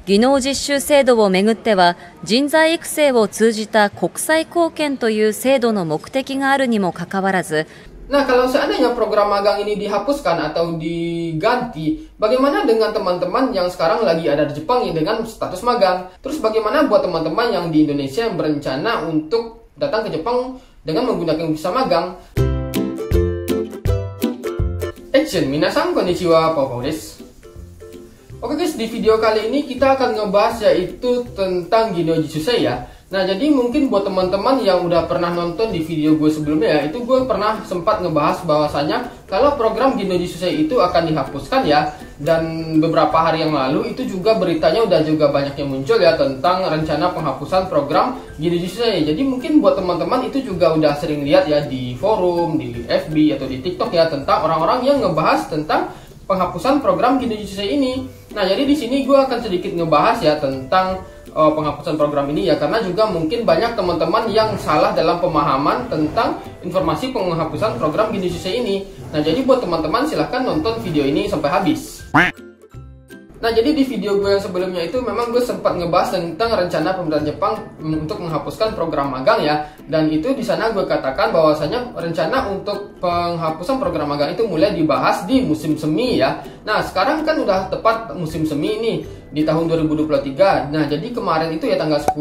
技能実習制度をめぐっては、人材育成を通じた国際貢献という制度の目的があるにもかかわらず、Nah, kalau seandainya program magang ini dihapuskan atau diganti, bagaimana dengan teman-teman yang sekarang lagi ada di Jepang dengan status magang? Terus bagaimana buat teman-teman yang di Indonesia yang berencana untuk datang ke Jepang dengan menggunakan visa magang? Action, minasan konnichiwa, Pau desu. Oke guys, di video kali ini kita akan ngebahas yaitu tentang Ginno Jishusei ya. Nah, jadi mungkin buat teman-teman yang udah pernah nonton di video gue sebelumnya ya, itu gue pernah sempat ngebahas bahwasanya kalau program Ginno Jishusei itu akan dihapuskan ya. Dan beberapa hari yang lalu itu juga beritanya udah juga banyak yang muncul ya tentang rencana penghapusan program Ginno Jishusei. Jadi mungkin buat teman-teman itu juga udah sering lihat ya di forum, di FB atau di TikTok ya tentang orang-orang yang ngebahas tentang penghapusan program Ginno Jishusei ini. Nah, jadi di sini gue akan sedikit ngebahas ya tentang penghapusan program ini ya, karena juga mungkin banyak teman-teman yang salah dalam pemahaman tentang informasi penghapusan program Ginno Jishusei ini. Nah, jadi buat teman-teman silahkan nonton video ini sampai habis. Nah, jadi di video gue yang sebelumnya itu memang gue sempat ngebahas tentang rencana pemerintah Jepang untuk menghapuskan program magang ya. Dan itu di sana gue katakan bahwasanya rencana untuk penghapusan program magang itu mulai dibahas di musim semi ya. Nah, sekarang kan udah tepat musim semi ini di tahun 2023. Nah, jadi kemarin itu ya tanggal 10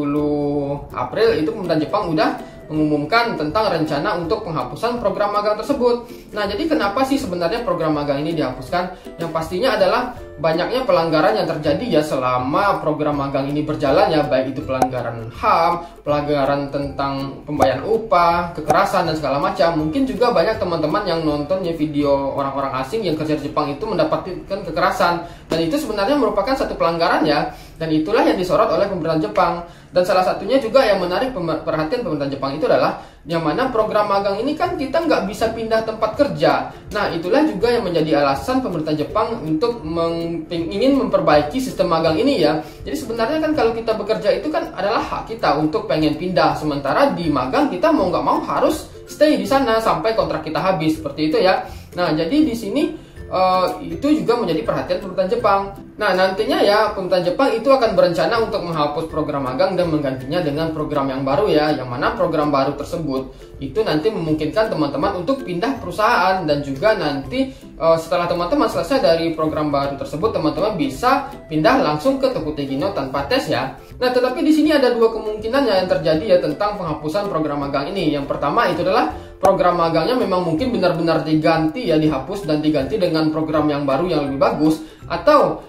April itu pemerintah Jepang udah mengumumkan tentang rencana untuk penghapusan program magang tersebut. Nah, jadi kenapa sih sebenarnya program magang ini dihapuskan? Yang pastinya adalah banyaknya pelanggaran yang terjadi ya selama program magang ini berjalan ya, baik itu pelanggaran HAM, pelanggaran tentang pembayaran upah, kekerasan dan segala macam. Mungkin juga banyak teman-teman yang nontonnya video orang-orang asing yang kerja di Jepang itu mendapatkan kekerasan, dan itu sebenarnya merupakan satu pelanggaran ya, dan itulah yang disorot oleh pemerintah Jepang. Dan salah satunya juga yang menarik perhatian pemerintah Jepang itu adalah yang mana program magang ini kan kita nggak bisa pindah tempat kerja. Nah, itulah juga yang menjadi alasan pemerintah Jepang untuk ingin memperbaiki sistem magang ini ya. Jadi sebenarnya kan kalau kita bekerja itu kan adalah hak kita untuk pengen pindah, sementara di magang kita mau nggak mau harus stay di sana sampai kontrak kita habis, seperti itu ya. Nah, jadi di sini itu juga menjadi perhatian pemerintah Jepang. Nah, nantinya ya pemerintah Jepang itu akan berencana untuk menghapus program magang dan menggantinya dengan program yang baru ya, yang mana program baru tersebut itu nanti memungkinkan teman-teman untuk pindah perusahaan, dan juga nanti setelah teman-teman selesai dari program baru tersebut, teman-teman bisa pindah langsung ke Tokute Ginno tanpa tes ya. Nah, tetapi di sini ada dua kemungkinan yang terjadi ya tentang penghapusan program magang ini. Yang pertama itu adalah program magangnya memang mungkin benar-benar diganti ya, dihapus dan diganti dengan program yang baru yang lebih bagus, atau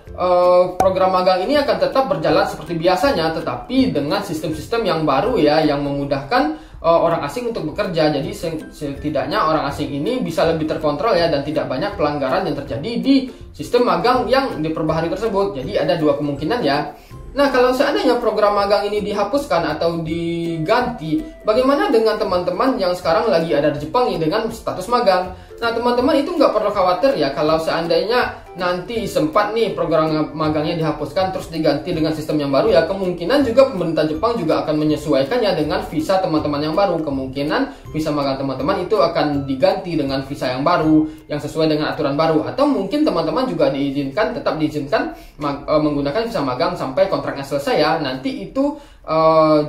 program magang ini akan tetap berjalan seperti biasanya tetapi dengan sistem-sistem yang baru ya, yang memudahkan orang asing untuk bekerja. Jadi setidaknya orang asing ini bisa lebih terkontrol ya, dan tidak banyak pelanggaran yang terjadi di sistem magang yang diperbaharui tersebut. Jadi ada dua kemungkinan ya. Nah, kalau seandainya program magang ini dihapuskan atau diganti, bagaimana dengan teman-teman yang sekarang lagi ada di Jepang dengan status magang? Nah, teman-teman itu nggak perlu khawatir ya kalau seandainya nanti sempat nih program magangnya dihapuskan terus diganti dengan sistem yang baru ya, kemungkinan juga pemerintah Jepang juga akan menyesuaikannya dengan visa teman-teman yang baru. Kemungkinan visa magang teman-teman itu akan diganti dengan visa yang baru yang sesuai dengan aturan baru, atau mungkin teman-teman juga tetap diizinkan menggunakan visa magang sampai kontraknya selesai ya. Nanti itu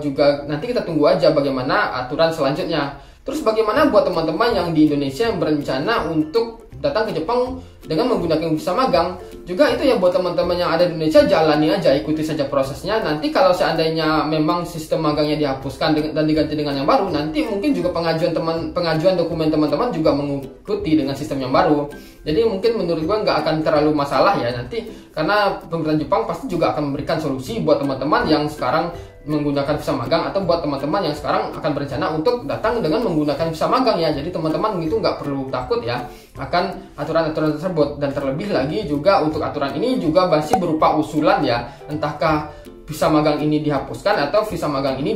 juga nanti kita tunggu aja bagaimana aturan selanjutnya. Terus bagaimana buat teman-teman yang di Indonesia yang berencana untuk datang ke Jepang dengan menggunakan visa magang? Juga itu ya buat teman-teman yang ada di Indonesia, jalani aja, ikuti saja prosesnya. Nanti kalau seandainya memang sistem magangnya dihapuskan dan diganti dengan yang baru, nanti mungkin juga pengajuan dokumen teman-teman juga mengikuti dengan sistem yang baru. Jadi mungkin menurut gue nggak akan terlalu masalah ya nanti, karena pemerintah Jepang pasti juga akan memberikan solusi buat teman-teman yang sekarang menggunakan visa magang, atau buat teman-teman yang sekarang akan berencana untuk datang dengan menggunakan visa magang ya. Jadi teman-teman itu nggak perlu takut ya akan aturan-aturan tersebut. Dan terlebih lagi juga untuk aturan ini juga masih berupa usulan ya, entahkah visa magang ini dihapuskan atau visa magang ini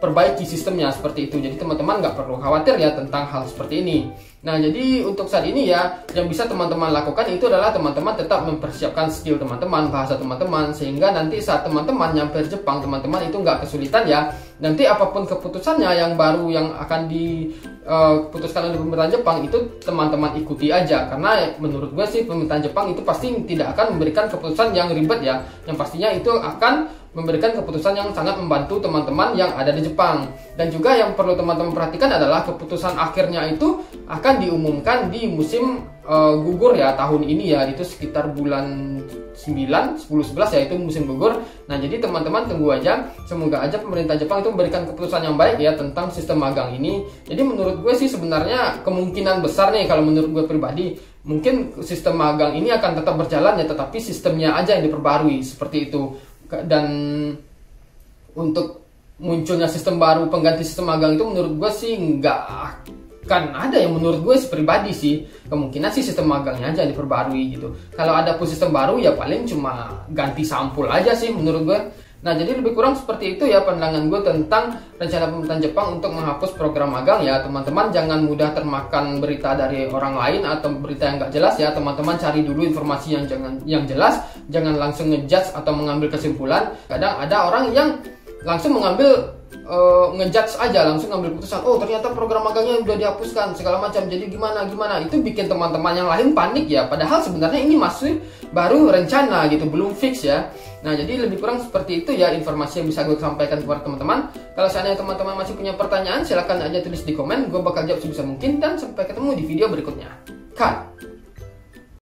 perbaiki sistemnya seperti itu. Jadi teman-teman nggak perlu khawatir ya tentang hal seperti ini. Nah, jadi untuk saat ini ya, yang bisa teman-teman lakukan itu adalah teman-teman tetap mempersiapkan skill teman-teman, bahasa teman-teman, sehingga nanti saat teman-teman nyampe Jepang, teman-teman itu nggak kesulitan ya. Nanti apapun keputusannya yang baru yang akan diputuskan oleh pemerintahan Jepang, itu teman-teman ikuti aja. Karena menurut gue sih pemerintahan Jepang itu pasti tidak akan memberikan keputusan yang ribet ya. Yang pastinya itu akan memberikan keputusan yang sangat membantu teman-teman yang ada di Jepang. Dan juga yang perlu teman-teman perhatikan adalah keputusan akhirnya itu akan diumumkan di musim gugur ya tahun ini ya, itu sekitar bulan 9, 10, 11 ya, itu musim gugur. Nah, jadi teman-teman tunggu aja, semoga aja pemerintah Jepang itu memberikan keputusan yang baik ya tentang sistem magang ini. Jadi menurut gue sih sebenarnya kemungkinan besar nih, kalau menurut gue pribadi, mungkin sistem magang ini akan tetap berjalan ya, tetapi sistemnya aja yang diperbarui seperti itu. Dan untuk munculnya sistem baru pengganti sistem magang itu menurut gue sih nggak akan ada ya, menurut gue pribadi sih. Kemungkinan sih sistem magangnya aja diperbarui gitu. Kalau ada pun sistem baru ya paling cuma ganti sampul aja sih menurut gue. Nah, jadi lebih kurang seperti itu ya pandangan gue tentang rencana pemerintahan Jepang untuk menghapus program magang ya. Teman-teman jangan mudah termakan berita dari orang lain atau berita yang nggak jelas ya. Teman-teman cari dulu informasi yang jelas, jangan langsung ngejudge atau mengambil kesimpulan. Kadang ada orang yang langsung mengambil ngejudge aja, langsung ngambil keputusan, oh ternyata program magangnya udah dihapuskan segala macam, jadi gimana, itu bikin teman-teman yang lain panik ya, padahal sebenarnya ini masih baru rencana gitu, belum fix ya. Nah, jadi lebih kurang seperti itu ya informasi yang bisa gue sampaikan kepada teman-teman. Kalau seandainya teman-teman masih punya pertanyaan, silahkan aja tulis di komen, gue bakal jawab sebisa mungkin, dan sampai ketemu di video berikutnya. Cut.